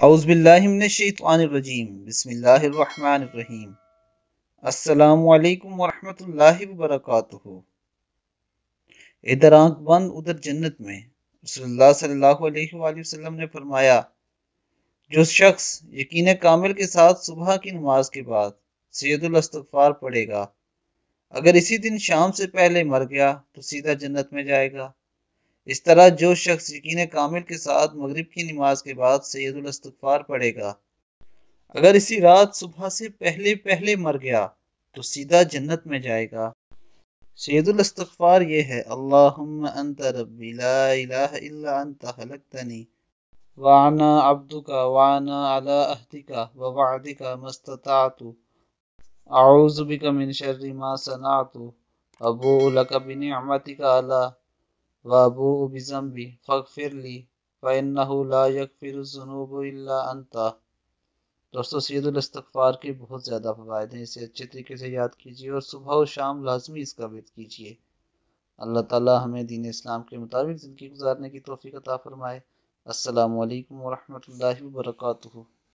اعوذ باللہ من الشیطان الرجیم بسم اللہ الرحمن الرحیم السلام علیکم ورحمۃ اللہ وبرکاتہ۔ ادھر آنکھ بند ادھر جنت میں رسول اللہ صلی اللہ علیہ وآلہ وسلم نے فرمایا، جو شخص یقین کامل کے ساتھ صبح کی نماز کے بعد سید الاستغفار پڑھے گا، اگر اسی دن شام سے پہلے مر گیا تو سیدھا جنت میں جائے گا۔ اس طرح جو شخص یقین کامل کے ساتھ مغرب کی نماز کے بعد سید الاستغفار پڑھے گا، اگر اسی رات صبح سے پہلے مر گیا تو سیدھا جنت میں جائے گا۔ سید الاستغفار یہ ہے: اللہم انت ربی لا الہ الا انت خلقتنی وانا عبدک وانا علی عہدک ووعدک ما استطعت اعوذ بک من شر ما صنعت ابوء لک بنعمتک علی وابوء بذنبی فاغفر لی فانہ لا یغفر الذنوب الا انت۔ دوستو، سید الاستغفار کے بہت زیادہ فوائد ہیں، اسے اچھے طریقے سے یاد کیجیے اور صبح و شام لازمی اس کا ورد کیجیے۔ اللہ تعالی ہمیں دین اسلام کے مطابق زندگی گزارنے کی توفیق عطا فرمائے۔ السلام علیکم ورحمۃ اللہ وبرکاتہ۔